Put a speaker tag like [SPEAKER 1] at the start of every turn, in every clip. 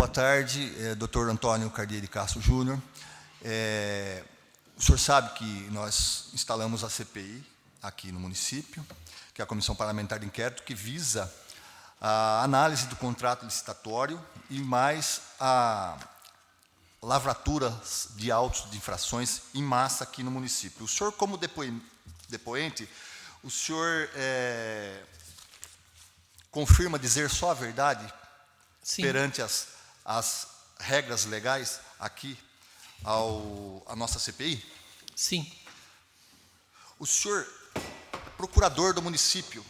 [SPEAKER 1] Boa tarde, Dr. Antônio Cardia de Castro Júnior. O senhor sabe que nós instalamos a CPI aqui no município, que é a Comissão Parlamentar de Inquérito, que visa a análise do contrato licitatório e mais a lavratura de autos de infrações em massa aqui no município. O senhor, como depoente, o senhor confirma dizer só a verdade? Sim. Perante as regras legais aqui à nossa CPI?
[SPEAKER 2] Sim.
[SPEAKER 1] O senhor, procurador do município,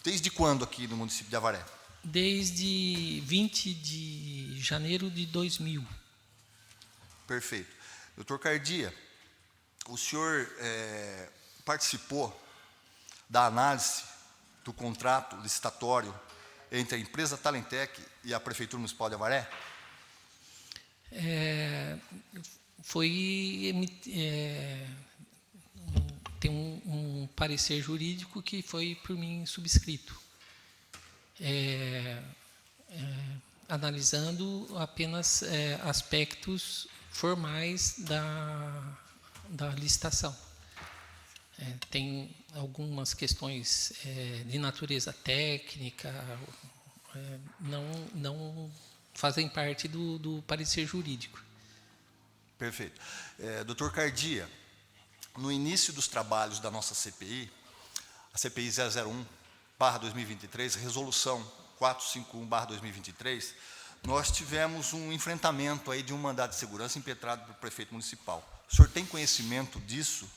[SPEAKER 1] desde quando aqui no município de Avaré?
[SPEAKER 2] Desde 20 de janeiro de 2000.
[SPEAKER 1] Perfeito. Doutor Cardia, o senhor participou da análise do contrato licitatório entre a empresa Talentec e a Prefeitura Municipal de Avaré?
[SPEAKER 2] Tem um parecer jurídico que foi por mim subscrito, analisando apenas aspectos formais da licitação. Tem algumas questões de natureza técnica, não fazem parte do parecer jurídico.
[SPEAKER 1] Perfeito. Doutor Cardia, no início dos trabalhos da nossa CPI, a CPI 001/2023, resolução 451/2023, nós tivemos um enfrentamento aí de um mandado de segurança impetrado pelo prefeito municipal. O senhor tem conhecimento disso?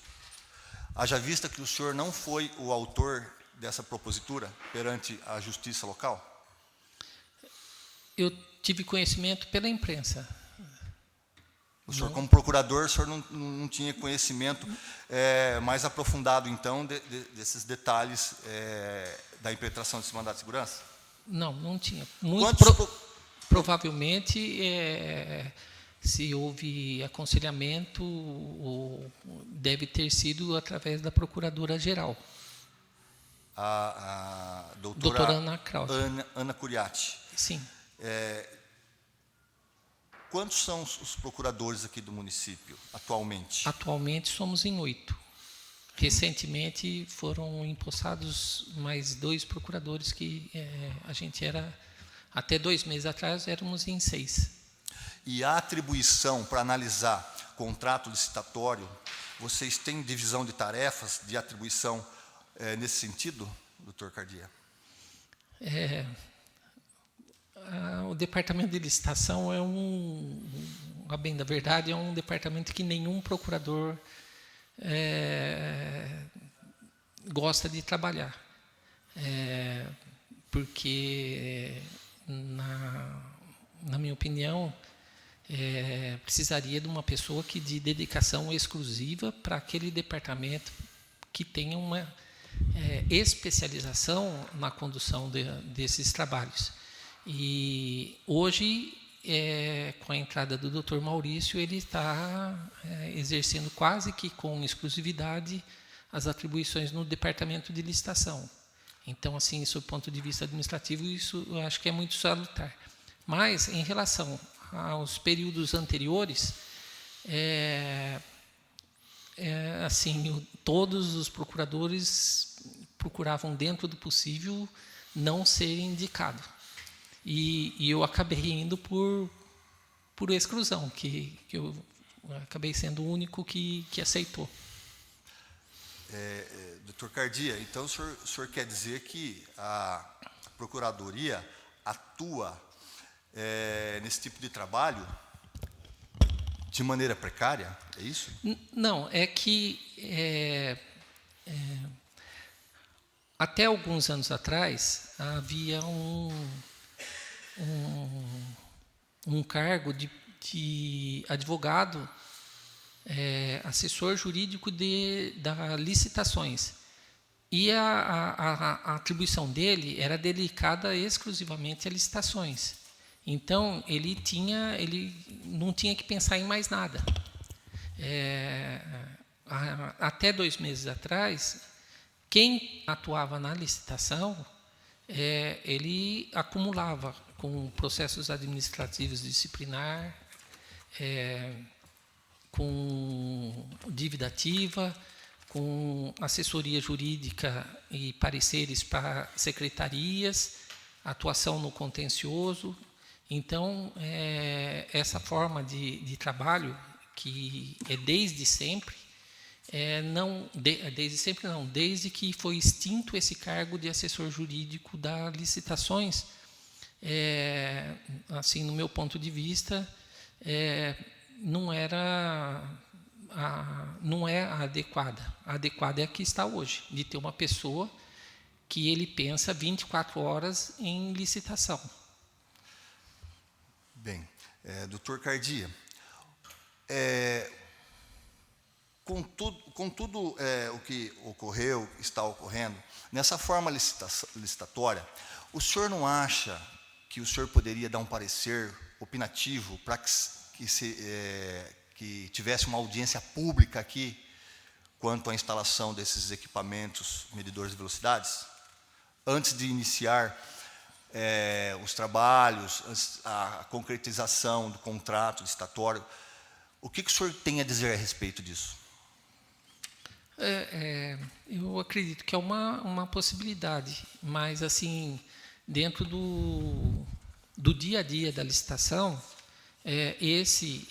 [SPEAKER 1] Haja vista que o senhor não foi o autor dessa propositura perante a justiça local?
[SPEAKER 2] Eu tive conhecimento pela imprensa.
[SPEAKER 1] O senhor, como procurador, o senhor não tinha conhecimento mais aprofundado, então, desses detalhes da impetração desse mandado de segurança?
[SPEAKER 2] Não tinha. Provavelmente, se houve aconselhamento, deve ter sido através da Procuradora-Geral.
[SPEAKER 1] A doutora
[SPEAKER 2] Ana Kraut.
[SPEAKER 1] Ana Curiati.
[SPEAKER 2] Sim.
[SPEAKER 1] Quantos são os procuradores aqui do município, atualmente?
[SPEAKER 2] Atualmente somos em 8. Recentemente foram empossados mais 2 procuradores que a gente era, até 2 meses atrás, éramos em 6.
[SPEAKER 1] E a atribuição para analisar contrato licitatório, vocês têm divisão de tarefas, de atribuição nesse sentido, doutor Cardia?
[SPEAKER 2] O departamento de licitação a bem da verdade, é um departamento que nenhum procurador gosta de trabalhar. Porque, na minha opinião, precisaria de uma pessoa de dedicação exclusiva para aquele departamento, que tenha uma especialização na condução desses trabalhos. E hoje, com a entrada do Dr. Maurício, ele está exercendo quase que com exclusividade as atribuições no departamento de licitação. Então, assim, sob o ponto de vista administrativo, isso eu acho que é muito salutar. Mas, em relação aos períodos anteriores, assim, todos os procuradores procuravam, dentro do possível, não ser indicado. E eu acabei indo por exclusão, que eu acabei sendo o único que aceitou.
[SPEAKER 1] Doutor Cardia, então o senhor quer dizer que a Procuradoria atua nesse tipo de trabalho de maneira precária? É isso?
[SPEAKER 2] Não, é que até alguns anos atrás havia um cargo de advogado, assessor jurídico das licitações. E a atribuição dele era dedicada exclusivamente a licitações. Então, ele não tinha que pensar em mais nada. Até 2 meses atrás, quem atuava na licitação, ele acumulava com processos administrativos disciplinar, com dívida ativa, com assessoria jurídica e pareceres para secretarias, atuação no contencioso. Então, essa forma de trabalho, que é desde sempre, desde que foi extinto esse cargo de assessor jurídico das licitações, assim, no meu ponto de vista, não é a adequada. A adequada é a que está hoje, de ter uma pessoa que ele pensa 24 horas em licitação.
[SPEAKER 1] Bem, doutor Cardia, com tudo o que ocorreu, está ocorrendo, nessa forma licitatória, o senhor não acha que o senhor poderia dar um parecer opinativo para que tivesse uma audiência pública aqui quanto à instalação desses equipamentos medidores de velocidades, antes de iniciar os trabalhos, a concretização do contrato licitatório? O que o senhor tem a dizer a respeito disso?
[SPEAKER 2] Eu acredito que é uma possibilidade, mas, assim, dentro do dia a dia da licitação, esse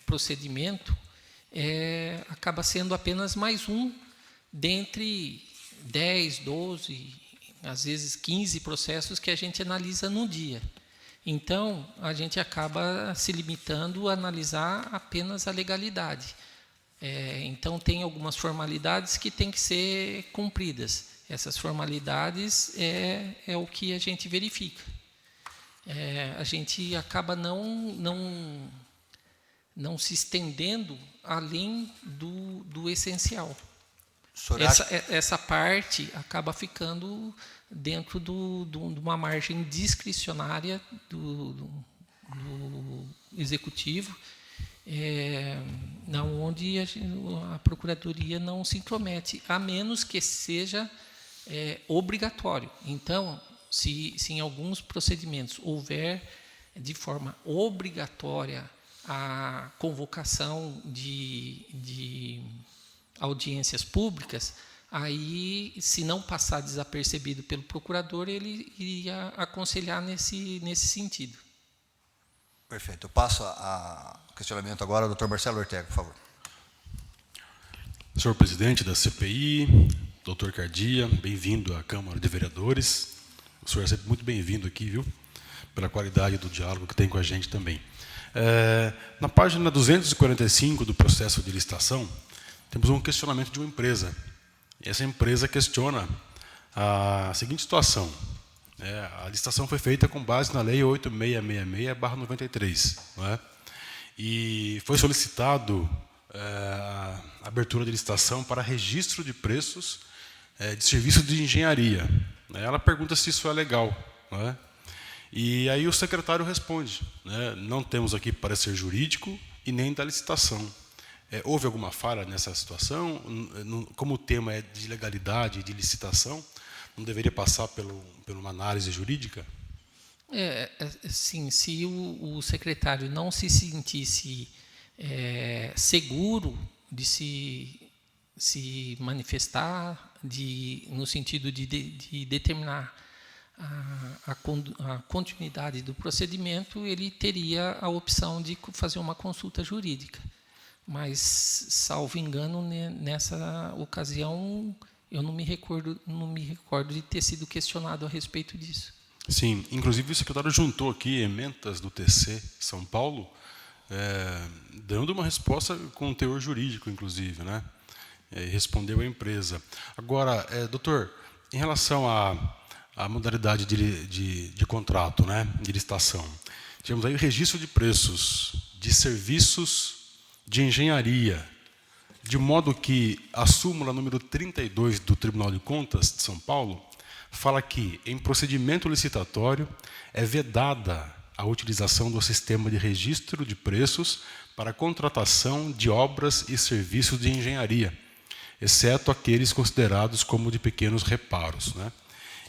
[SPEAKER 2] procedimento acaba sendo apenas mais um dentre 10, 12, às vezes 15 processos que a gente analisa no dia. Então, a gente acaba se limitando a analisar apenas a legalidade. Então, tem algumas formalidades que têm que ser cumpridas. Essas formalidades é o que a gente verifica. A gente acaba não se estendendo além do essencial. Essa parte acaba ficando dentro de uma margem discricionária do executivo, onde a Procuradoria não se intromete, a menos que seja obrigatório. Então, se em alguns procedimentos houver de forma obrigatória a convocação de audiências públicas, aí, se não passar desapercebido pelo procurador, ele iria aconselhar nesse sentido.
[SPEAKER 1] Perfeito. Eu passo o questionamento agora ao doutor Marcelo Ortega, por favor.
[SPEAKER 3] Senhor presidente da CPI, doutor Cardia, bem-vindo à Câmara de Vereadores. O senhor é sempre muito bem-vindo aqui, viu? Pela qualidade do diálogo que tem com a gente também. Na página 245 do processo de licitação, temos um questionamento de uma empresa. Essa empresa questiona a seguinte situação. A licitação foi feita com base na Lei 8666/93. E foi solicitado a abertura de licitação para registro de preços de serviço de engenharia. Ela pergunta se isso é legal. E aí o secretário responde, não temos aqui parecer jurídico e nem da licitação. Houve alguma falha nessa situação? Como o tema é de legalidade e de licitação, não deveria passar por uma análise jurídica?
[SPEAKER 2] Sim, se o secretário não se sentisse seguro de se manifestar, no sentido de determinar a continuidade do procedimento, ele teria a opção de fazer uma consulta jurídica. Mas, salvo engano, nessa ocasião, eu não me recordo de ter sido questionado a respeito disso.
[SPEAKER 3] Sim, inclusive o secretário juntou aqui emendas do TC São Paulo, dando uma resposta com teor jurídico, inclusive, respondeu à empresa. Agora, doutor, em relação à modalidade de contrato, de licitação, tivemos aí o registro de preços de serviços de engenharia, de modo que a súmula número 32 do Tribunal de Contas de São Paulo fala que, em procedimento licitatório, é vedada a utilização do sistema de registro de preços para a contratação de obras e serviços de engenharia, exceto aqueles considerados como de pequenos reparos.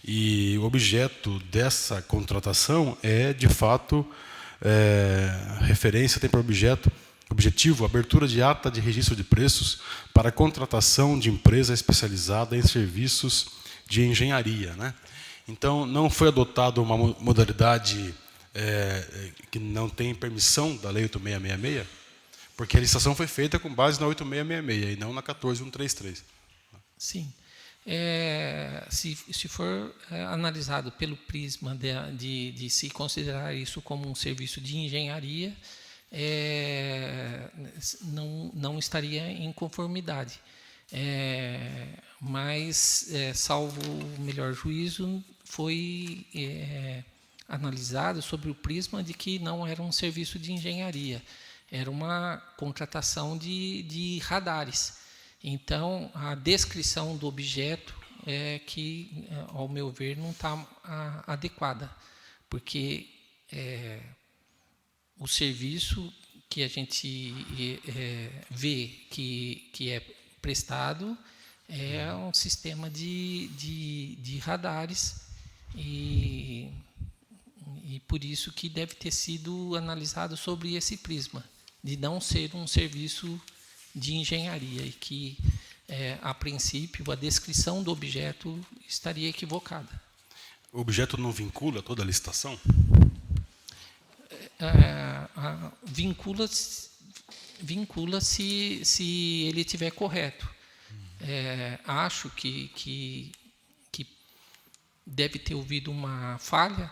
[SPEAKER 3] E o objeto dessa contratação é, de fato, referência, tem por objetivo a abertura de ata de registro de preços para a contratação de empresa especializada em serviços de engenharia, né? Então, não foi adotada uma modalidade que não tem permissão da Lei 8666, porque a licitação foi feita com base na 8666 e não na 14133.
[SPEAKER 2] Sim. Se for analisado pelo prisma de se considerar isso como um serviço de engenharia, não estaria em conformidade. Mas, salvo o melhor juízo, foi analisado sobre o prisma de que não era um serviço de engenharia, era uma contratação de radares. Então, a descrição do objeto é que, ao meu ver, não está adequada, porque o serviço que a gente vê que é prestado é um sistema de radares e por isso que deve ter sido analisado sobre esse prisma, de não ser um serviço de engenharia e que, a princípio, a descrição do objeto estaria equivocada.
[SPEAKER 3] O objeto não vincula toda a licitação?
[SPEAKER 2] Vincula se ele estiver correto. Acho que deve ter havido uma falha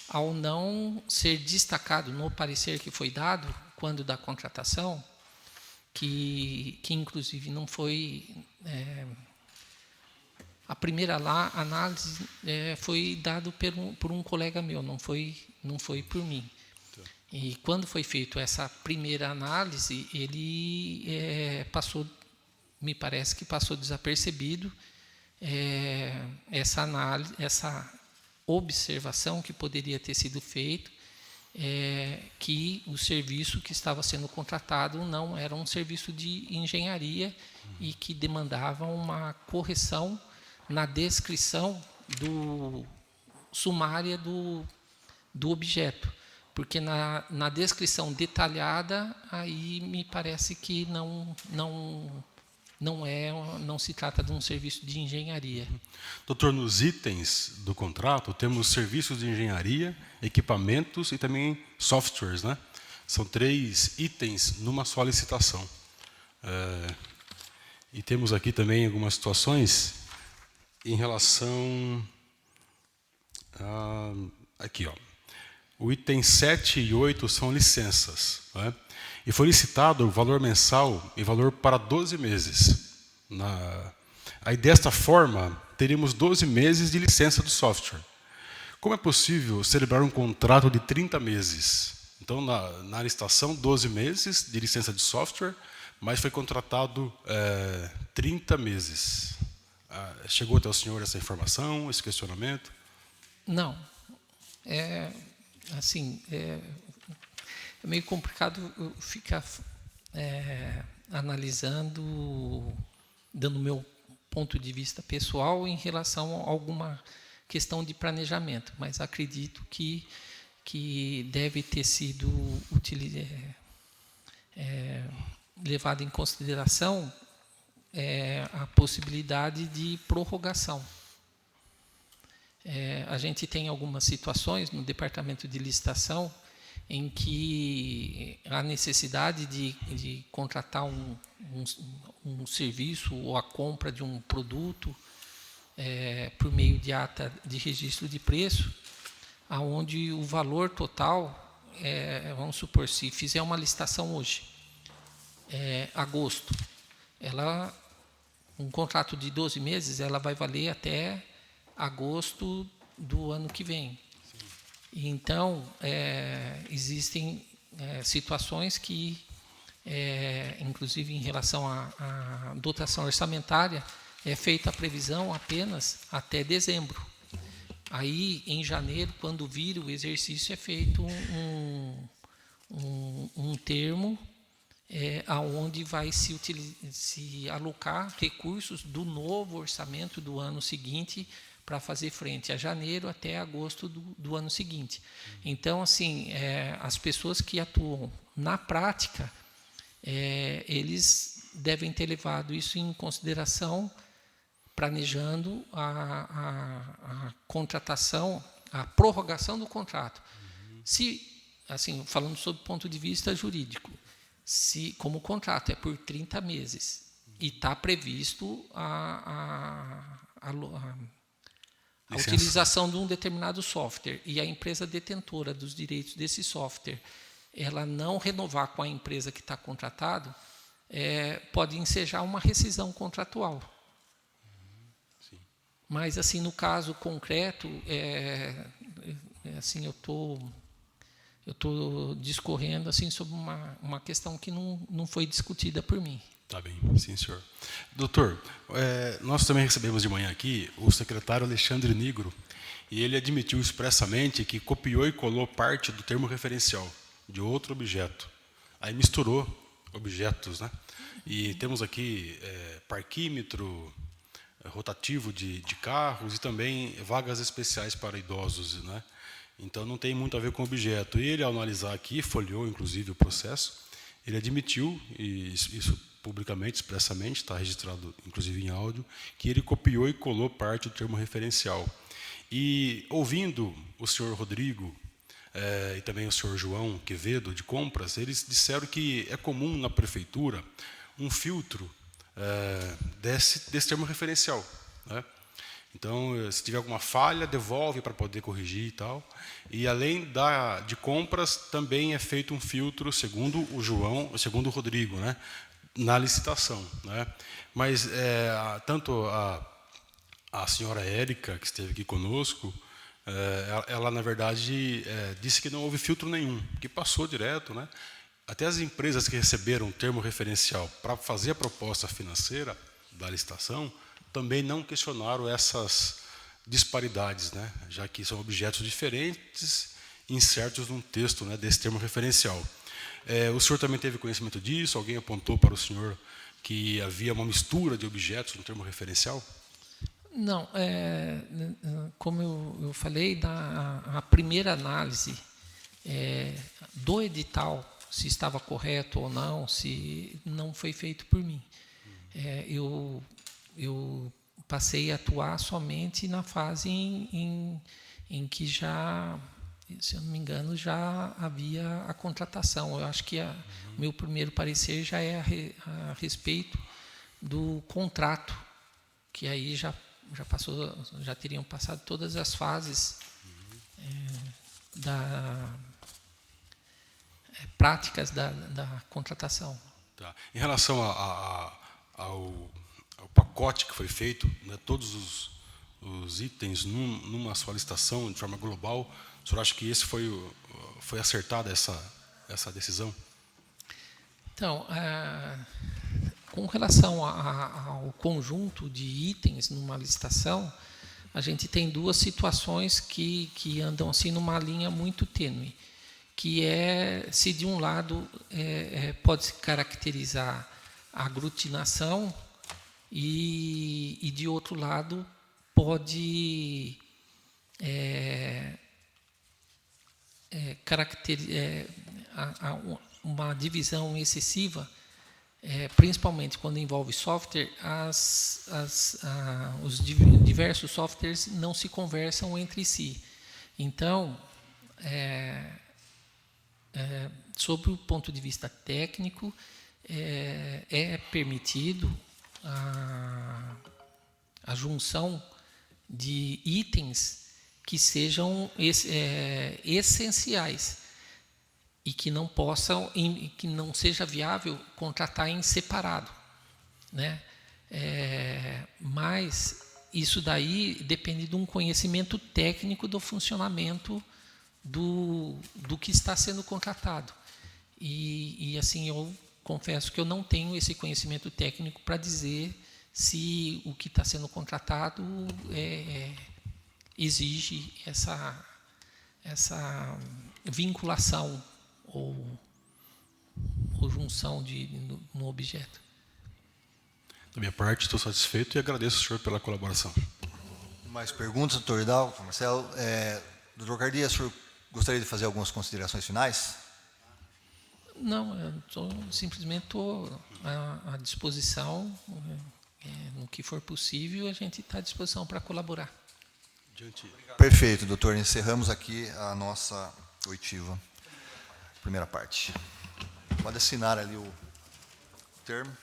[SPEAKER 2] ao não ser destacado no parecer que foi dado quando da contratação, que inclusive não foi a primeira análise foi dado por um colega meu, não foi por mim. E quando foi feita essa primeira análise, ele me parece que passou desapercebido essa análise, essa observação que poderia ter sido feita, que o serviço que estava sendo contratado não era um serviço de engenharia e que demandava uma correção na descrição sumária do objeto, porque na descrição detalhada aí me parece que não se trata de um serviço de engenharia.
[SPEAKER 3] Doutor, nos itens do contrato temos serviços de engenharia, equipamentos e também softwares, né? São 3 itens numa só licitação. E temos aqui também algumas situações em relação aqui, ó. O item 7 e 8 são licenças, né? E foi licitado o valor mensal e valor para 12 meses. Aí, desta forma, teríamos 12 meses de licença do software. Como é possível celebrar um contrato de 30 meses? Então, na licitação, 12 meses de licença de software, mas foi contratado 30 meses. Chegou até o senhor essa informação, esse questionamento?
[SPEAKER 2] Não. É meio complicado ficar analisando, dando meu ponto de vista pessoal em relação a alguma questão de planejamento, mas acredito que deve ter sido levado em consideração a possibilidade de prorrogação. A gente tem algumas situações no departamento de licitação em que a necessidade de contratar um serviço ou a compra de um produto por meio de ata de registro de preço, aonde o valor total, vamos supor, se fizer uma licitação hoje, agosto, um contrato de 12 meses, ela vai valer até agosto do ano que vem. Então, existem situações que, inclusive em relação à dotação orçamentária, é feita a previsão apenas até dezembro. Aí, em janeiro, quando vira o exercício, é feito um termo aonde vai se alocar recursos do novo orçamento do ano seguinte para fazer frente a janeiro até agosto do ano seguinte. Então, assim, as pessoas que atuam na prática, eles devem ter levado isso em consideração, planejando a contratação, a prorrogação do contrato. Se, assim, falando sob o ponto de vista jurídico, se como o contrato é por 30 meses e está previsto a utilização de um determinado software e a empresa detentora dos direitos desse software, ela não renovar com a empresa que está contratado, pode ensejar uma rescisão contratual.
[SPEAKER 3] Sim.
[SPEAKER 2] Mas, assim, no caso concreto, assim, eu estou discorrendo assim, sobre uma questão que não foi discutida por mim.
[SPEAKER 3] Tá bem, sim, senhor. Doutor, nós também recebemos de manhã aqui o secretário Alexandre Nigro, e ele admitiu expressamente que copiou e colou parte do termo referencial de outro objeto. Aí misturou objetos, né? E temos aqui parquímetro, rotativo de carros e também vagas especiais para idosos, né? Então não tem muito a ver com o objeto. E ele, ao analisar aqui, folheou inclusive o processo, ele admitiu, e isso publicamente, expressamente, está registrado inclusive em áudio, que ele copiou e colou parte do termo referencial. E ouvindo o senhor Rodrigo e também o senhor João Quevedo, de compras, eles disseram que é comum na prefeitura um filtro desse termo referencial, né? Então, se tiver alguma falha, devolve para poder corrigir e tal. E além de compras, também é feito um filtro, segundo o João, segundo o Rodrigo, né, na licitação, né? Mas tanto a senhora Érica, que esteve aqui conosco, ela na verdade disse que não houve filtro nenhum, que passou direto, né? Até as empresas que receberam o termo referencial para fazer a proposta financeira da licitação também não questionaram essas disparidades, né? Já que são objetos diferentes insertos num texto, né, desse termo referencial. O senhor também teve conhecimento disso? Alguém apontou para o senhor que havia uma mistura de objetos no termo referencial?
[SPEAKER 2] Não, como eu falei, a primeira análise do edital, se estava correto ou não, se não foi feito por mim. Eu passei a atuar somente na fase em que já, se eu não me engano, já havia a contratação. Eu acho que o meu primeiro parecer já é a respeito do contrato, que aí já teriam passado todas as fases práticas da contratação.
[SPEAKER 3] Tá. Em relação ao pacote que foi feito, né, todos os itens numa só licitação, de forma global, o senhor acha que esse foi acertada essa decisão?
[SPEAKER 2] Então, com relação ao conjunto de itens numa licitação, a gente tem duas situações que andam assim numa linha muito tênue, que se de um lado pode se caracterizar a aglutinação e de outro lado pode caracterizar uma divisão excessiva, principalmente quando envolve software, os diversos softwares não se conversam entre si. Então, sob o ponto de vista técnico, é permitido a junção de itens que sejam essenciais e que não seja viável contratar em separado, né? Mas isso daí depende de um conhecimento técnico do funcionamento do que está sendo contratado. E assim, eu confesso que eu não tenho esse conhecimento técnico para dizer se o que está sendo contratado exige essa vinculação ou junção no objeto.
[SPEAKER 3] Da minha parte, estou satisfeito e agradeço ao senhor pela colaboração.
[SPEAKER 1] Mais perguntas, doutor Hidalgo, Marcelo? Doutor Cardia, o senhor gostaria de fazer algumas considerações finais?
[SPEAKER 2] Não, eu simplesmente estou à disposição, no que for possível, a gente está à disposição para colaborar.
[SPEAKER 1] Perfeito, doutor. Encerramos aqui a nossa oitiva, primeira parte. Pode assinar ali o termo.